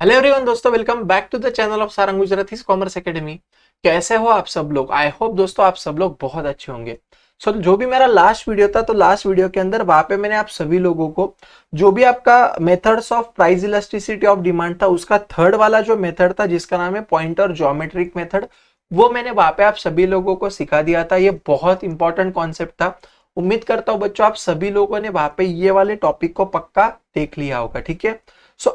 Hello everyone दोस्तों, welcome back to the channel of Sarang Gujarati commerce academy. कैसे हो आप सब लोग? आई होप दोस्तों आप सब लोग बहुत अच्छे होंगे। जो भी मेरा लास्ट वीडियो था, तो लास्ट वीडियो के अंदर वहां पे मैंने आप सभी लोगों को जो भी आपका methods of price elasticity of demand था, उसका थर्ड वाला जो मेथड था जिसका नाम है पॉइंटर ज्योमेट्रिक मेथड, वो मैंने वहां पे आप सभी लोगों को सिखा दिया था। ये बहुत इंपॉर्टेंट कॉन्सेप्ट था। उम्मीद करता हूँ बच्चों आप सभी लोगों ने वहां पे ये वाले टॉपिक को पक्का देख लिया होगा। ठीक है,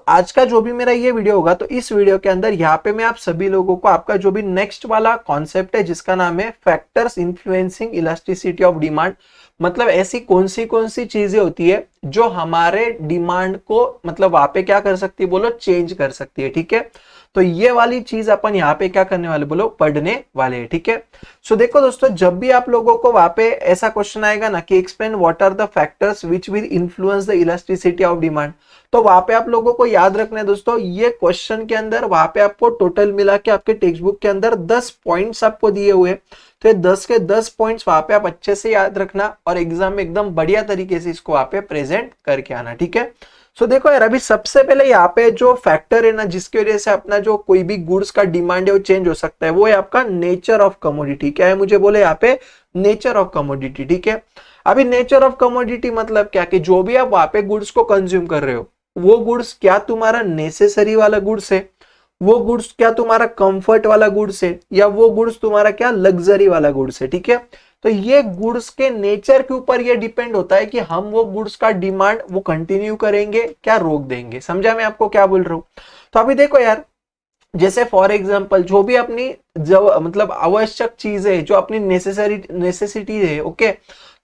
आज का जो भी मेरा ये वीडियो होगा, तो इस वीडियो के अंदर यहाँ पे मैं आप सभी लोगों को आपका जो भी नेक्स्ट वाला कॉन्सेप्ट है जिसका नाम है factors influencing elasticity of demand, मतलब ऐसी कौन सी चीजें होती है जो हमारे डिमांड को मतलब वहां पे क्या कर सकती है, बोलो चेंज कर सकती है। ठीक है, तो ये वाली चीज अपन यहाँ पे क्या करने वाले, बोलो पढ़ने वाले हैं। ठीक है, देखो दोस्तों, जब भी आप लोगों को वहां पे ऐसा क्वेश्चन आएगा ना कि explain what are the factors which will influence the elasticity of demand, तो वहां पे आप लोगों को याद रखना है दोस्तों, ये क्वेश्चन के अंदर वहां पे आपको टोटल मिला के आपके टेक्स्ट बुक के अंदर 10 पॉइंट्स आपको दिए हुए, तो ये 10 के 10 पॉइंट्स वहां पे आप अच्छे से याद रखना और एग्जाम में एकदम बढ़िया तरीके से इसको वहां पे प्रेजेंट करके आना। ठीक है, देखो यार, अभी सबसे पहले यहाँ पे जो फैक्टर है ना जिसकी वजह से अपना जो कोई भी गुड्स का डिमांड है वो चेंज हो सकता है, वो है आपका नेचर ऑफ कमोडिटी। क्या है, मुझे बोले यहाँ पे नेचर ऑफ कमोडिटी। ठीक है, अभी नेचर ऑफ कमोडिटी मतलब क्या कि जो भी आप वहां पे गुड्स को कंज्यूम कर रहे हो, वो गुड्स क्या तुम्हारा नेसेसरी वाला गुड्स है, वो गुड्स क्या तुम्हारा कंफर्ट वाला गुड्स है, या वो गुड्स तुम्हारा क्या लग्जरी वाला गुड्स है। ठीक है, तो ये गुड्स के नेचर के ऊपर ये डिपेंड होता है कि हम वो गुड्स का डिमांड वो कंटिन्यू करेंगे क्या रोक देंगे। समझा मैं आपको क्या बोल रहा हूं? तो अभी देखो यार, जैसे फॉर एग्जांपल जो भी अपनी जो मतलब आवश्यक चीज है, जो अपनी नेसेसिटी है, ओके,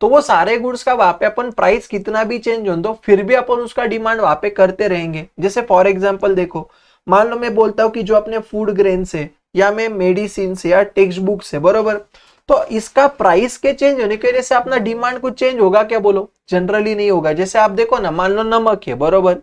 तो वो सारे गुड्स का वहां पे अपन प्राइस कितना भी चेंज हो दो, फिर भी अपन उसका डिमांड वहां पे करते रहेंगे। जैसे फॉर एग्जांपल देखो, मान लो मैं बोलता हूँ कि जो अपने फूड ग्रेन से या मैं मेडिसिन से या टेक्स्ट बुक से, बरोबर, तो इसका प्राइस के चेंज होने की वजह से अपना डिमांड कुछ चेंज होगा क्या, बोलो? जनरली नहीं होगा। जैसे आप देखो ना, मान लो नमक है, बरोबर,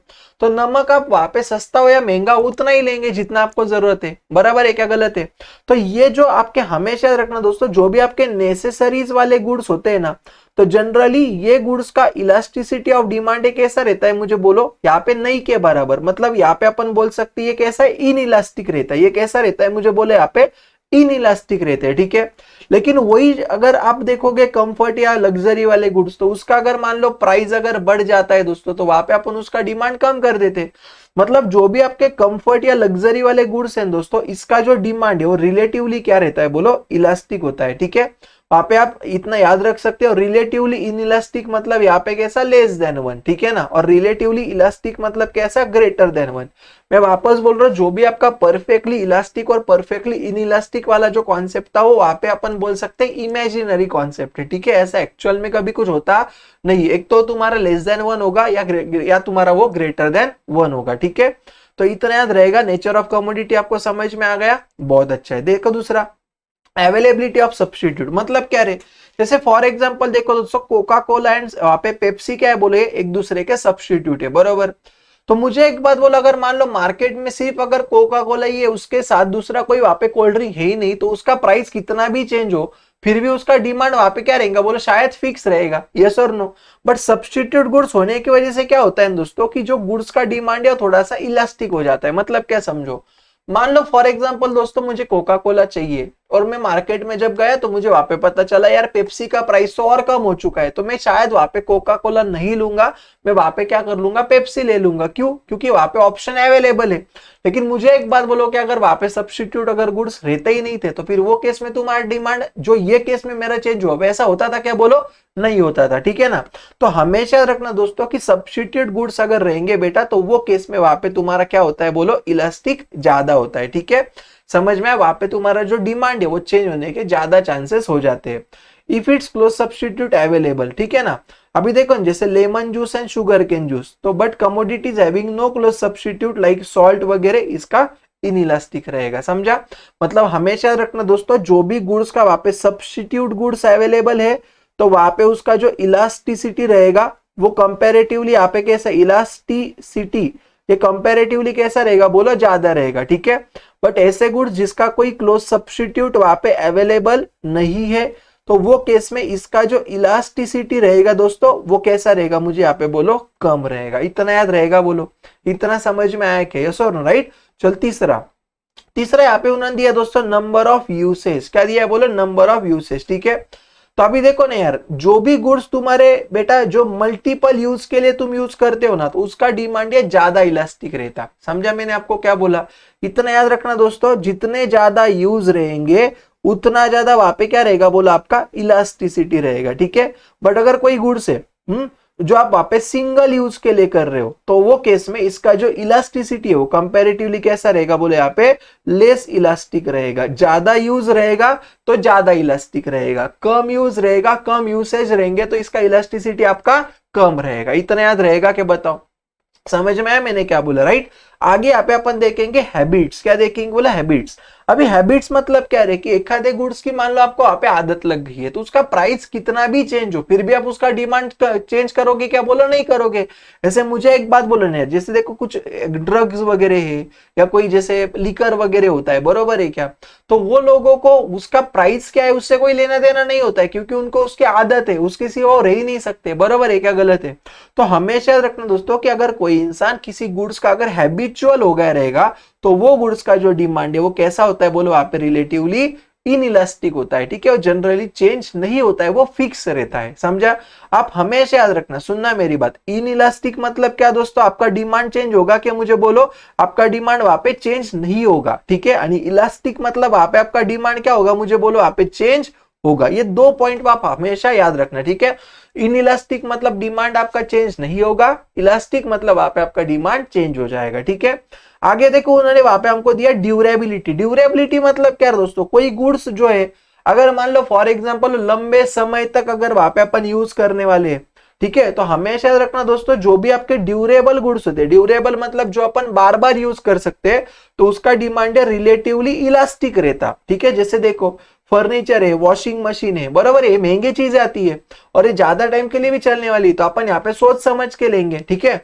तो नमक आप वहां पे सस्ता हो या महंगा उतना ही लेंगे जितना आपको जरूरत है, बराबर है क्या, गलत है? तो ये जो आपके हमेशा रखना दोस्तों, जो भी आपके नेसेसरीज वाले गुड्स होते हैं ना, तो जनरली ये गुड्स का इलास्टिसिटी ऑफ डिमांड एक ऐसा रहता है, मुझे बोलो यहाँ पे नहीं के बराबर, मतलब यहाँ पे अपन बोल सकते हैं कैसा इन इलास्टिक रहता है। ये कैसा रहता है, मुझे बोले यहाँ पे इन इलास्टिक रहते हैं। ठीक है, लेकिन वही अगर आप देखोगे कंफर्ट या लग्जरी वाले गुड्स, तो उसका अगर मान लो प्राइस अगर बढ़ जाता है दोस्तों, तो वहां पे अपन उसका डिमांड कम कर देते। मतलब जो भी आपके कंफर्ट या लग्जरी वाले गुड्स हैं दोस्तों, इसका जो डिमांड है वो रिलेटिवली क्या रहता है, बोलो इलास्टिक होता है। ठीक है, वहां पे आप इतना याद रख सकते हो, रिलेटिवली इनइलास्टिक मतलब यहाँ पे कैसा, लेस देन वन। ठीक है ना, और रिलेटिवली इलास्टिक मतलब कैसा, ग्रेटर देन वन। मैं वापस बोल रहा हूँ, जो भी आपका परफेक्टली इलास्टिक और परफेक्टली इनइलास्टिक वाला जो कॉन्सेप्ट था, वो वहां पे अपन बोल सकते हैं इमेजिनरी कॉन्सेप्ट है। ठीक है, ऐसा एक्चुअल में कभी कुछ होता नहीं, एक तो तुम्हारा लेस देन वन होगा या तुम्हारा वो ग्रेटर देन वन होगा। ठीक है, तो इतना याद रहेगा। नेचर ऑफ कमोडिटी आपको समझ में आ गया, बहुत अच्छा है। देखो दूसरा, अवेलेबिलिटी ऑफ सब्स्टिट्यूट, मतलब क्या रे, जैसे फॉर एग्जांपल देखो दोस्तों, कोका कोला एंड वहां पे पेप्सी क्या है, बोले एक दूसरे के सब्स्टिट्यूट है, बरोबर। तो मुझे एक बात बोलो, अगर मान लो मार्केट में सिर्फ अगर कोका कोला ही है, उसके साथ दूसरा कोई वहां पे कोल्ड ड्रिंक है ही नहीं, तो उसका प्राइस कितना भी चेंज हो, फिर भी उसका डिमांड वहां पे क्या रहेगा, बोलो शायद फिक्स रहेगा, यस और नो। बट सब्स्टिट्यूट गुड्स होने की वजह से क्या होता है दोस्तों, कि जो गुड्स का डिमांड है थोड़ा सा इलास्टिक हो जाता है। मतलब क्या, समझो, मान लो फॉर एग्जांपल दोस्तों, मुझे कोका कोला चाहिए और मैं मार्केट में जब गया तो मुझे वहां पे पता चला यार पेप्सी का प्राइस तो और कम हो चुका है, तो मैं शायद वहां पे कोका कोला नहीं लूंगा, मैं वहां पे क्या कर लूंगा, पेप्सी ले लूंगा। क्यों? क्योंकि वहां पे ऑप्शन अवेलेबल है। लेकिन मुझे एक बात बोलो कि अगर वहां पे सब्स्टिट्यूट अगर गुड्स रहते ही नहीं थे, तो फिर वो केस में तुम्हारा डिमांड जो ये केस में मेरा चेंज हुआ वैसा होता था क्या, बोलो नहीं होता था। ठीक है ना, तो हमेशा रखना दोस्तों कि सब्स्टिट्यूट गुड्स अगर रहेंगे बेटा, तो वो केस में वहां पे तुम्हारा क्या होता है, बोलो इलास्टिक ज्यादा होता है। ठीक है, समझ में आया, वहां पे तुम्हारा जो डिमांड है वो चेंज होने के ज्यादा चांसेस हो जाते हैं if it's close substitute available. ठीक है ना, अभी देखो जैसे lemon juice and sugar cane juice, तो but commodities having no close substitute like salt वगैरह, इसका इनइलास्टिक रहेगा। समझा, मतलब हमेशा रखना दोस्तों, जो भी गुड्स का वहां पे सब्स्टिट्यूट गुड्स अवेलेबल है, तो वहां पे उसका जो इलास्टिसिटी रहेगा वो कंपेरेटिवली यहाँ पे कैसा, इलास्टिसिटी ये कंपेरेटिवली कैसा रहेगा, बोलो ज्यादा रहेगा। ठीक है, बट ऐसे गुड्स जिसका कोई क्लोज सब्स्टिट्यूट वहां पे अवेलेबल नहीं है, तो वो केस में इसका जो इलास्टिसिटी रहेगा दोस्तों, वो कैसा रहेगा, मुझे यहाँ पे बोलो कम रहेगा। इतना याद रहेगा, बोलो इतना समझ में आया क्या, यस और नो, राइट? चल तीसरा यहाँ पे उन्होंने दिया दोस्तों नंबर ऑफ यूसेज। क्या दिया है बोलो? Number of usage. ठीक है, तो अभी देखो ना यार, जो भी गुड्स तुम्हारे बेटा जो मल्टीपल यूज के लिए तुम यूज करते हो ना, तो उसका डिमांड ये ज्यादा इलास्टिक रहता है। समझा मैंने आपको क्या बोला? इतना याद रखना दोस्तों, जितने ज्यादा यूज रहेंगे उतना ज्यादा वहां पे क्या रहेगा बोला? आपका इलास्टिसिटी रहेगा। ठीक है, बट अगर कोई गुड्स है जो आप वहां पे सिंगल यूज के लिए कर रहे हो, तो वो केस में इसका जो इलास्टिसिटी है वो कंपैरेटिवली कैसा रहेगा बोले? यहाँ पे लेस इलास्टिक रहेगा। ज्यादा यूज रहेगा तो ज्यादा इलास्टिक रहेगा, कम यूज रहेगा, कम यूसेज रहेंगे तो इसका इलास्टिसिटी आपका कम रहेगा। इतना याद रहेगा कि बताओ? समझ में आया मैंने क्या बोला? राइट। आगे यहाँ पे अपन देखेंगे हैबिट्स। क्या देखेंगे बोला? हैबिट्स। अभी हैबिट्स मतलब क्या है कि एक आधे गुड्स की मान लो आपको वहां पे आदत लग गई है, तो उसका प्राइस कितना भी चेंज हो फिर भी आप उसका डिमांड चेंज करोगे क्या बोलो? नहीं करोगे। ऐसे मुझे एक बात बोलो ना, जैसे देखो कुछ ड्रग्स वगैरह है या कोई जैसे लिकर वगैरह होता है, बरोबर है क्या? तो वो लोगों को उसका प्राइस क्या है उससे कोई लेना देना नहीं होता है, क्योंकि उनको उसकी आदत है, उसके सिवा वो रह ही नहीं सकते। बरोबर है क्या? गलत है? तो हमेशा याद रखना दोस्तों कि अगर कोई इंसान किसी गुड्स का अगर हैबिचुअल हो गया रहेगा, तो वो गुड्स का जो डिमांड है वो कैसा होता है बोलो? वहां पे रिलेटिवली इनइलास्टिक होता है। ठीक है, और जनरली चेंज नहीं होता है, वो फिक्स रहता है। समझा? आप हमेशा याद रखना, सुनना मेरी बात। इनइलास्टिक मतलब क्या दोस्तों? आपका डिमांड चेंज होगा क्या? मुझे बोलो। आपका डिमांड वहां पे चेंज नहीं होगा। ठीक है, यानी इलास्टिक मतलब वहां पे आपका डिमांड क्या होगा? मुझे बोलो। वहां पे चेंज होगा। ये दो पॉइंट आप हमेशा याद रखना। ठीक है, इनइलास्टिक मतलब डिमांड आपका चेंज नहीं होगा, इलास्टिक मतलब वहां पे आपका डिमांड चेंज हो जाएगा। ठीक है, आगे देखो उन्होंने वहां पे हमको दिया ड्यूरेबिलिटी। ड्यूरेबिलिटी मतलब क्या दोस्तों? कोई गुड्स जो है अगर मान लो फॉर एग्जांपल लंबे समय तक अगर वहां पे अपन यूज करने वाले हैं, ठीक है, तो हमेशा याद रखना दोस्तों, जो भी आपके ड्यूरेबल गुड्स होते हैं, ड्यूरेबल मतलब जो अपन बार बार यूज कर सकते हैं, तो उसका डिमांड है रिलेटिवली इलास्टिक रहता। ठीक है, जैसे देखो फर्नीचर है, वॉशिंग मशीन है, बराबर है, महंगी चीजें आती है और ये ज्यादा टाइम के लिए भी चलने वाली है, तो अपन यहाँ पे सोच समझ के लेंगे। ठीक है,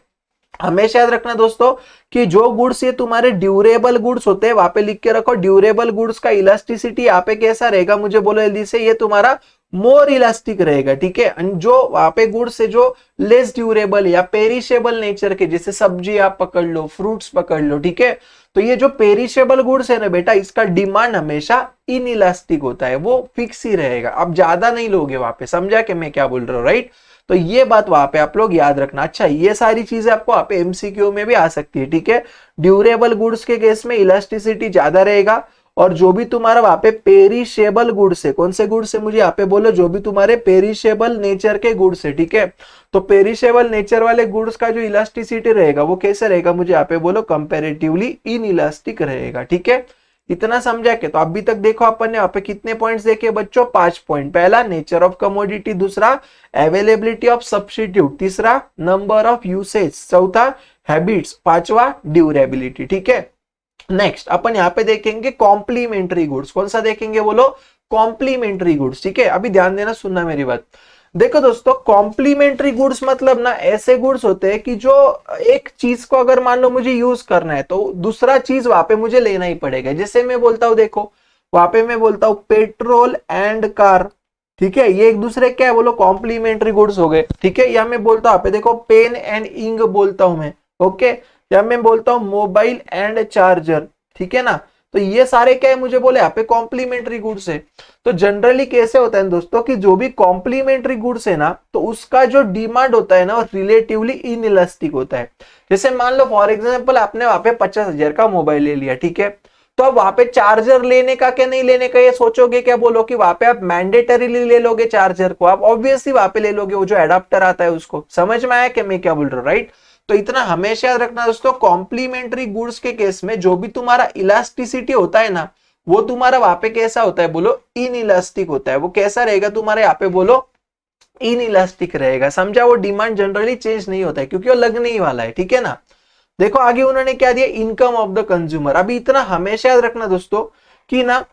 हमेशा याद रखना दोस्तों कि जो गुड्स ये तुम्हारे ड्यूरेबल गुड्स होते हैं, वहां पे लिख के रखो ड्यूरेबल गुड्स का इलास्टिसिटी यहाँ पे कैसा रहेगा? मुझे बोलो जल्दी से। ये तुम्हारा मोर इलास्टिक रहेगा। ठीक है, जो वहां पे गुड्स है जो लेस ड्यूरेबल या पेरिशेबल नेचर के, जैसे सब्जी आप पकड़ लो, फ्रूट्स पकड़ लो, ठीक है, तो ये जो पेरिशेबल गुड्स है ना बेटा, इसका डिमांड हमेशा इनइलास्टिक होता है, वो फिक्स ही रहेगा, आप ज्यादा नहीं लोगे वहां पे। समझा कि मैं क्या बोल रहा हूँ? राइट। तो ये बात वहां पे आप लोग याद रखना। अच्छा, ये सारी चीजें आपको वहां पे एमसीक्यू में भी आ सकती है। ठीक है, ड्यूरेबल गुड्स के केस में इलास्टिसिटी ज्यादा रहेगा, और जो भी तुम्हारा वहां पे पेरिशेबल गुड्स है, कौन से गुड्स है मुझे यहाँ पे बोलो? जो भी तुम्हारे पेरिशेबल नेचर के गुड्स है, ठीक है, तो पेरिशेबल नेचर वाले गुड्स का जो इलास्टिसिटी रहेगा वो कैसे रहेगा? मुझे यहाँ पे बोलो कंपैरेटिवली इनइलास्टिक रहेगा। ठीक है, इतना समझा के? तो अभी तक देखो अपन ने यहाँ पे कितने पॉइंट्स देखे बच्चों? 5 पॉइंट। पहला नेचर ऑफ कमोडिटी, दूसरा अवेलेबिलिटी ऑफ सब्स्टिट्यूट, तीसरा नंबर ऑफ यूसेज, चौथा हैबिट्स, पांचवा ड्यूरेबिलिटी। ठीक है, नेक्स्ट अपन यहाँ पे देखेंगे कॉम्प्लीमेंट्री गुड्स। कौन सा देखेंगे बोलो? Complementary goods. ठीक है, अभी ध्यान देना, सुनना मेरी बात। देखो दोस्तों, कॉम्प्लीमेंट्री गुड्स मतलब ना ऐसे गुड्स होते हैं कि जो एक चीज को अगर मान लो मुझे यूज करना है, तो दूसरा चीज वहां पे मुझे लेना ही पड़ेगा। जैसे मैं बोलता हूं, देखो वहां पे मैं बोलता हूं पेट्रोल एंड कार, ठीक है, ये एक दूसरे क्या है बोलो? कॉम्प्लीमेंट्री गुड्स हो गए। ठीक है, या मैं बोलता हूं, देखो पेन एंड इंक बोलता हूं मैं, ओके, या मैं बोलता हूं मोबाइल एंड चार्जर, ठीक है ना, तो ये सारे क्या है मुझे बोले? यहाँ पे कॉम्प्लीमेंट्री गुड्स है। तो जनरली कैसे होता है दोस्तों कि जो भी कॉम्प्लीमेंट्री गुड्स है ना, तो उसका जो डिमांड होता है ना, वो रिलेटिवली इनइलास्टिक होता है। जैसे मान लो फॉर एग्जांपल आपने वहां पे 50,000 का मोबाइल ले लिया, ठीक है, तो अब वहां पे चार्जर लेने का क्या नहीं लेने का ये सोचोगे क्या बोलो? कि वहां पे आप मैंडेटरीली ले लोगे चार्जर को, आप ऑब्वियसली वहां पे ले लोगे वो जो एडाप्टर आता है उसको। समझ में आया कि मैं क्या बोल रहा हूँ? राइट। तो इतना हमेशा याद रखना दोस्तों, कॉम्प्लीमेंट्री गुड्स के केस में जो भी तुम्हारा इलास्टिसिटी होता है ना, वो तुम्हारा वहां पे कैसा होता है बोलो? इनइलास्टिक होता है। वो कैसा रहेगा तुम्हारे यहाँ पे बोलो? इनइलास्टिक रहेगा। समझा? वो डिमांड जनरली चेंज नहीं होता है, क्योंकि वो लगने ही वाला है। ठीक है ना। देखो आगे उन्होंने क्या दिया? Income of the consumer. अभी इतना हमेशा याद रखना दोस्तों कि ना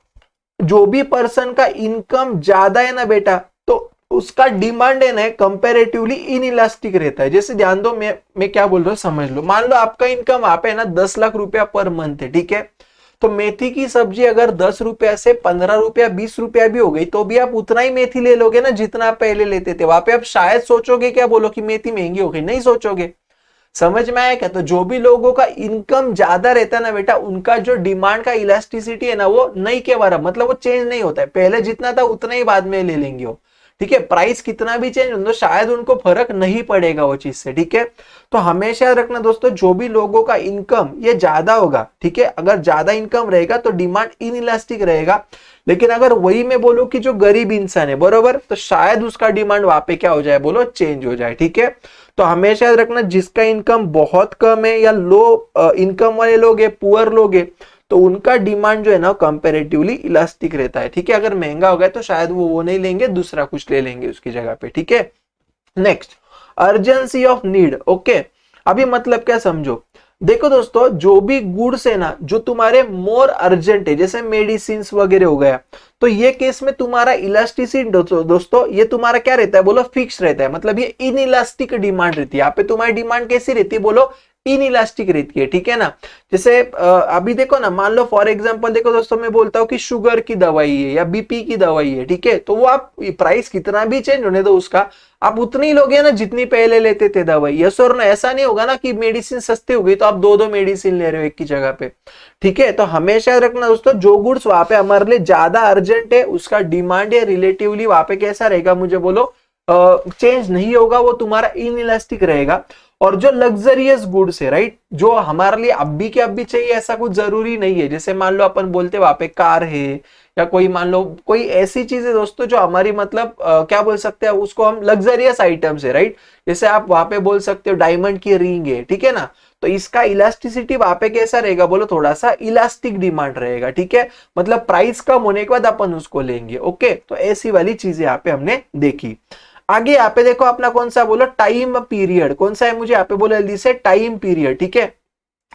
जो भी पर्सन का इनकम ज्यादा है ना बेटा, तो उसका डिमांड है ना कंपैरेटिवली इनइलास्टिक रहता है। जैसे ध्यान दो, मैं क्या बोल रहा हूँ समझ लो। मान लो आपका इनकम आप है ना 10 लाख रुपया पर मंथ है, ठीक है, तो मेथी की सब्जी अगर 10 रुपया से 15 रुपया 20 रुपया भी हो गई, तो भी आप उतना ही मेथी ले लोगे ना जितना आप पहले लेते थे। वहां पे आप शायद सोचोगे क्या बोलो? कि मेथी महंगी हो गई, नहीं सोचोगे। समझ में आया क्या? तो जो भी लोगों का इनकम ज्यादा रहता है ना बेटा, उनका जो डिमांड का इलास्टिसिटी है ना वो नहीं के बराबर, मतलब वो चेंज नहीं होता है, पहले जितना था उतना ही बाद में ले लेंगे वो। ठीक है, प्राइस कितना भी चेंज हो तो शायद उनको फर्क नहीं पड़ेगा वो चीज से। ठीक है, तो हमेशा याद रखना दोस्तों, जो भी लोगों का इनकम ये ज्यादा होगा, ठीक है, अगर ज्यादा इनकम रहेगा तो डिमांड इनइलास्टिक रहेगा। लेकिन अगर वही मैं बोलूं कि जो गरीब इंसान है बरोबर, तो शायद उसका डिमांड वहां पे क्या हो जाए बोलो, चेंज हो जाए। ठीक है, तो हमेशा याद रखना, जिसका इनकम बहुत कम है या लो इनकम वाले लोग है, पुअर लोग है, तो उनका डिमांड जो है ना कंपैरेटिवली इलास्टिक रहता है। ठीक है, अगर महंगा हो गया तो शायद वो नहीं लेंगे, दूसरा कुछ ले लेंगे उसकी जगह पे। ठीक है, next, urgency of need. Okay, अभी मतलब क्या समझो, देखो दोस्तों, जो भी गुड्स है ना जो तुम्हारे मोर अर्जेंट है, जैसे मेडिसिन वगैरह हो गया, तो ये केस में तुम्हारा इलास्टिसिटी दोस्तों ये तुम्हारा क्या रहता है बोलो, फिक्स रहता है, मतलब ये इनइलास्टिक डिमांड रहती है। यहाँ पे तुम्हारी डिमांड कैसी रहती है बोलो, इनइलास्टिक रहती है। ठीक है ना, जैसे अभी देखो ना, मान लो फॉर एग्जांपल देखो दोस्तों, मैं बोलता हूँ कि शुगर की दवाई है या बीपी की दवाई है, ठीक है, तो वो आप प्राइस कितना भी चेंज होने दो उसका, आप उतनी लोगे ना जितनी पहले लेते थे दवाई। यस और नो, ऐसा नहीं होगा ना कि मेडिसिन सस्ती हो गई तो आप दो दो मेडिसिन ले रहे हो एक की जगह पे। ठीक है, तो हमेशा रखना दोस्तों, जो गुड्स वहां पे हमारे लिए ज्यादा अर्जेंट है उसका डिमांड है रिलेटिवली वहां पे कैसा रहेगा, मुझे बोलो, चेंज नहीं होगा, वो तुम्हारा इनइलास्टिक रहेगा। और जो लग्जरियस गुड्स है, राइट, जो हमारे लिए अभी के अभी चाहिए ऐसा कुछ जरूरी नहीं है, जैसे मान लो अपन बोलते वहां पे कार है, या कोई मान लो कोई ऐसी चीज है दोस्तों जो हमारी मतलब क्या बोल सकते हैं उसको हम, लग्जरियस आइटम्स है, राइट, जैसे आप वहां पे बोल सकते हो डायमंड की रिंग है, ठीक है ना, तो इसका इलास्टिसिटी वहां पे कैसा रहेगा बोलो, थोड़ा सा इलास्टिक डिमांड रहेगा। ठीक है, मतलब प्राइस कम होने के बाद अपन उसको लेंगे। ओके, तो ऐसी वाली चीजें यहाँ पे हमने देखी। आगे यहाँ पे देखो अपना कौन सा बोलो, टाइम पीरियड कौन सा है, मुझे यहाँ पे बोलो जल्दी से, टाइम पीरियड। ठीक है,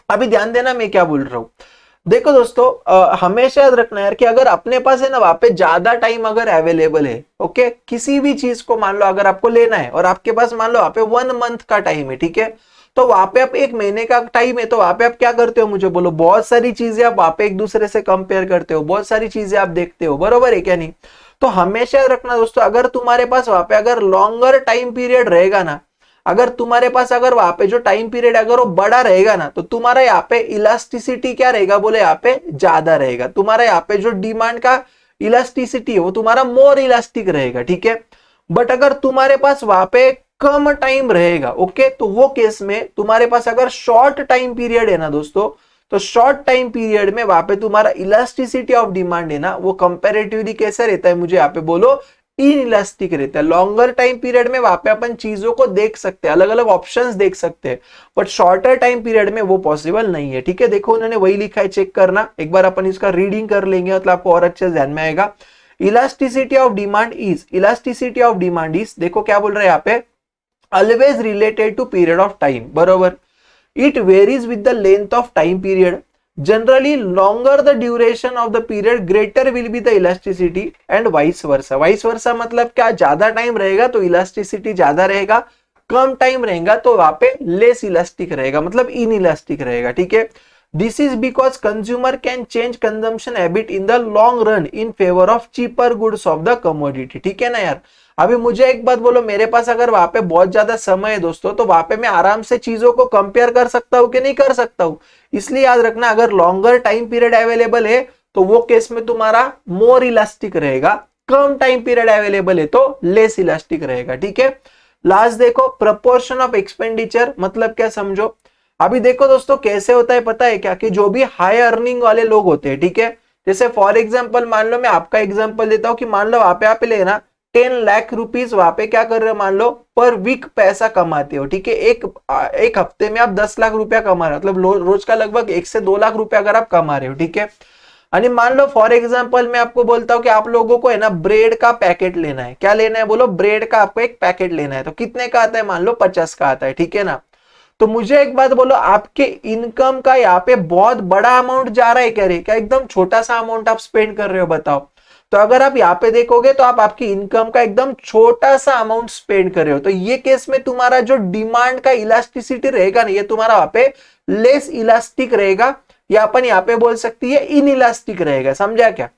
अभी ध्यान देना मैं क्या बोल रहा हूं। देखो दोस्तों, हमेशा याद रखना यार कि अगर अपने पास है ना वहां पे ज्यादा टाइम अगर अवेलेबल है, ओके, किसी भी चीज को मान लो अगर आपको लेना है और आपके पास मान लो वहां पे 1 मंथ का टाइम है, ठीक है, तो वहां पे आप 1 महीने का टाइम है, तो वहां पे आप क्या करते हो मुझे बोलो, बहुत सारी चीजें आप वहां पे एक दूसरे से कंपेयर करते हो, बहुत सारी चीजें आप देखते हो, बरोबर है क्या नहीं? तो हमेशा याद रखना दोस्तों, अगर तुम्हारे पास वहां पे अगर लॉन्गर टाइम पीरियड रहेगा ना, अगर तुम्हारे पास अगर वहां पे जो टाइम पीरियड अगर वो बड़ा रहेगा ना, तो तुम्हारा यहाँ पे इलास्टिसिटी क्या रहेगा बोले, यहाँ पे ज्यादा रहेगा, तुम्हारा यहाँ पे जो डिमांड का इलास्टिसिटी है वो तुम्हारा मोर इलास्टिक रहेगा। ठीक है, बट अगर तुम्हारे पास वहां पे कम टाइम रहेगा, ओके, तो वो केस में तुम्हारे पास अगर शॉर्ट टाइम पीरियड है ना दोस्तों, तो शॉर्ट टाइम पीरियड में वहां पे तुम्हारा इलास्टिसिटी ऑफ डिमांड है ना वो कंपैरेटिवली कैसा रहता है, मुझे यहाँ पे बोलो, इनइलास्टिक रहता है। लॉन्गर टाइम पीरियड में वहां पे अपन चीजों को देख सकते हैं, अलग अलग ऑप्शंस देख सकते हैं, बट शॉर्टर टाइम पीरियड में वो पॉसिबल नहीं है। ठीक है, देखो उन्होंने वही लिखा है, चेक करना एक बार, अपन इसका रीडिंग कर लेंगे मतलब आपको और अच्छे से ध्यान में आएगा। Elasticity of demand is, elasticity of demand is, देखो क्या बोल रहे हैं यहाँ पे, always related to period of time, बरोबर, it varies with the length of time period. Generally, longer the duration of the period, greater will be the elasticity and vice versa. Vice versa मतलब क्या, ज्यादा time रहेगा तो elasticity ज्यादा रहेगा, कम time रहेगा तो वहां पे लेस इलास्टिक रहेगा, मतलब इनइलास्टिक रहेगा। ठीक है, this is because consumer can change consumption habit in the long run in favour of cheaper goods of the commodity. ठीक है ना यार, अभी मुझे एक बात बोलो, मेरे पास अगर वहां पे बहुत ज्यादा समय है दोस्तों, तो वहां पे मैं आराम से चीजों को कंपेयर कर सकता हूं कि नहीं कर सकता हूं। इसलिए याद रखना, अगर लॉन्गर टाइम पीरियड अवेलेबल है तो वो केस में तुम्हारा मोर इलास्टिक रहेगा, कम टाइम पीरियड अवेलेबल है तो लेस इलास्टिक रहेगा। ठीक है, लास्ट देखो, प्रपोर्शन ऑफ एक्सपेंडिचर, मतलब क्या समझो। अभी देखो दोस्तों कैसे होता है पता है क्या, कि जो भी हाई अर्निंग वाले लोग होते हैं, ठीक है, जैसे फॉर एग्जाम्पल मान लो मैं आपका एग्जाम्पल देता हूं कि मान लो वहां पे आप लेना 10 लाख रुपीज वहां पे क्या कर रहे हो, मान लो पर वीक पैसा कमाते हो। ठीक है, एक हफ्ते में आप 10 लाख रुपया कमा रहे हो, मतलब रोज का लगभग 1 से 2 लाख रुपया अगर आप कमा रहे हो। ठीक है, यानी मान लो फॉर एग्जांपल मैं आपको बोलता हूं कि आप लोगों को है ना ब्रेड का पैकेट लेना है, क्या लेना है बोलो, ब्रेड का आपको एक पैकेट लेना है, तो कितने का आता है, मान लो 50 का आता है। ठीक है ना, तो मुझे एक बात बोलो, आपके इनकम का यहाँ पे बहुत बड़ा अमाउंट जा रहा है क्या रे, क्या एकदम छोटा सा अमाउंट आप स्पेंड कर रहे हो बताओ। तो अगर आप यहाँ पे देखोगे तो आप आपकी इनकम का एकदम छोटा सा अमाउंट स्पेंड कर रहे हो, तो ये केस में तुम्हारा जो डिमांड का इलास्टिसिटी रहेगा ना, ये तुम्हारा वहां पे लेस इलास्टिक रहेगा, या अपन यहाँ पे बोल सकती है इनइलास्टिक रहेगा। समझा क्या?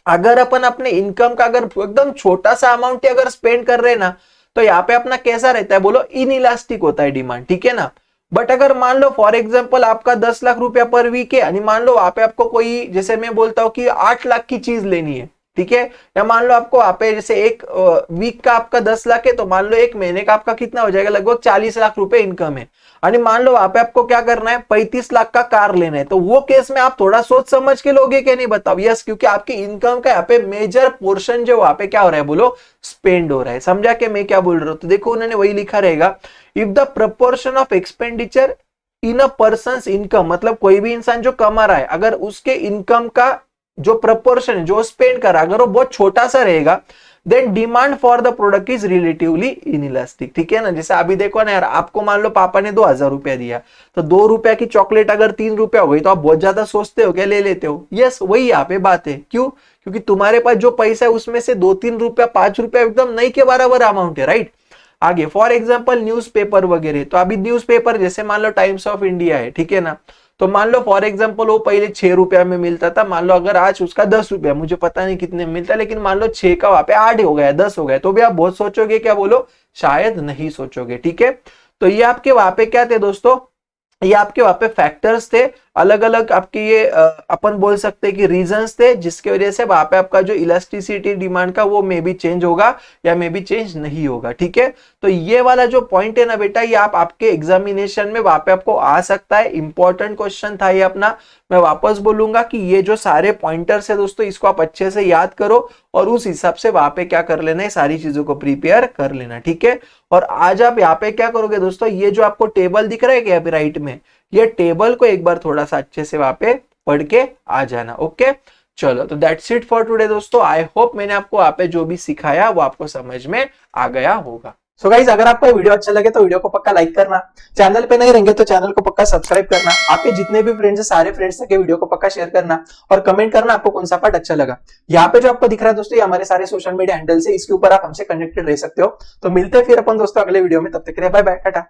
अगर अपन अपने इनकम का अगर एकदम छोटा सा अमाउंट अगर स्पेंड कर रहे हैं ना, तो यहाँ पे अपना कैसा रहता है बोलो, इनइलास्टिक होता है डिमांड। ठीक है ना, बट अगर मान लो फॉर एग्जांपल आपका 10 लाख रुपया पर वीक है, यानी मान लो वहां पे आपको कोई, जैसे मैं बोलता हूं कि 8 लाख की चीज लेनी है, ठीक है, या मान लो आपको वहां पे जैसे एक वीक का आपका 10 लाख है, तो मान लो एक महीने का आपका कितना हो जाएगा, लगभग 40 लाख रुपए इनकम है। यानी मान लो वहां पे आपको क्या करना है, 35 लाख का कार लेना है, तो वो केस में आप थोड़ा सोच समझ के लोगे कि नहीं, बताओ। यस, क्योंकि आपकी इनकम का यहाँ पे मेजर पोर्शन जो वहां पे क्या हो रहा है, बोलो, स्पेंड हो रहा है। समझा कि मैं क्या बोल रहा हूं? तो देखो उन्होंने वही लिखा रहेगा, if the proportion of expenditure in a person income, मतलब कोई भी इंसान जो कमा रहा है, अगर उसके इनकम का जो प्रपोर्शन है, जो स्पेंड कर रहा है, अगर वो बहुत छोटा सा रहेगा, then demand for the product is relatively inelastic. ठीक है ना, जैसे अभी देखो ना यार, आपको मान लो पापा ने 2000 रुपया दिया, तो 2 रुपया की चॉकलेट अगर 3 रुपया हो गई, तो आप बहुत ज्यादा सोचते हो क्या, ले लेते हो। यस, वही यहाँ पे बात है। क्यों? क्योंकि तुम्हारे पास जो पैसा है उसमें से 2-3 रुपया 5 रुपया एकदम नहीं के बराबर अमाउंट है, राइट। आगे फॉर एग्जाम्पल न्यूज़पेपर वगैरह, तो अभी न्यूज़पेपर जैसे मान लो टाइम्स ऑफ इंडिया है, ठीक है ना, तो मान लो फॉर एग्जाम्पल वो पहले 6 रुपया में मिलता था, मान लो अगर आज उसका 10 रुपया, मुझे पता नहीं कितने में मिलता, लेकिन मान लो 6 का वहां पे 8 हो गया, 10 हो गया, तो भी आप बहुत सोचोगे क्या, बोलो, शायद नहीं सोचोगे। ठीक है, तो ये आपके वहां पे क्या थे दोस्तों, ये आपके वहां पे फैक्टर्स थे, अलग अलग आपके ये अपन बोल सकते हैं कि रीजंस थे, जिसकी वजह से वहां पे आपका जो इलास्टिसिटी डिमांड का वो मे बी चेंज होगा या मे बी चेंज नहीं होगा। ठीक है, तो ये वाला जो पॉइंट है ना बेटा, ये आप आपके एग्जामिनेशन में वहां पे आपको आ सकता है, इंपॉर्टेंट क्वेश्चन था ये अपना। मैं वापस बोलूंगा कि ये जो सारे पॉइंटर्स है दोस्तों, इसको आप अच्छे से याद करो और उस हिसाब से वहां पे क्या कर लेना है, सारी चीजों को प्रिपेयर कर लेना। ठीक है, और आज आप यहाँ पे क्या करोगे दोस्तों, ये जो आपको टेबल दिख रहा है क्या राइट में, ये टेबल को एक बार थोड़ा सा अच्छे से वहां पे पढ़ के आ जाना। ओके, चलो, तो दैट्स इट फॉर टुडे दोस्तों। आई होप मैंने आपको वहां पे जो भी सिखाया वो आपको समझ में आ गया होगा। सो गाइस, अगर आपको ये वीडियो अच्छा लगे तो वीडियो को पक्का लाइक करना, चैनल पे नहीं रहेंगे तो चैनल को पक्का सब्सक्राइब करना, आपके जितने भी फ्रेंड्स है सारे फ्रेंड्स तक वीडियो को पक्का शेयर करना और कमेंट करना आपको कौन सा पार्ट अच्छा लगा। यहाँ पे जो आपको दिख रहा है दोस्तों, ये हमारे सारे सोशल मीडिया हैंडल्स है, इसके ऊपर आप हमसे कनेक्टेड रह सकते हो। तो मिलते हैं फिर अपन दोस्तों अगले वीडियो में, तब तक के लिए बाय बाय, टाटा।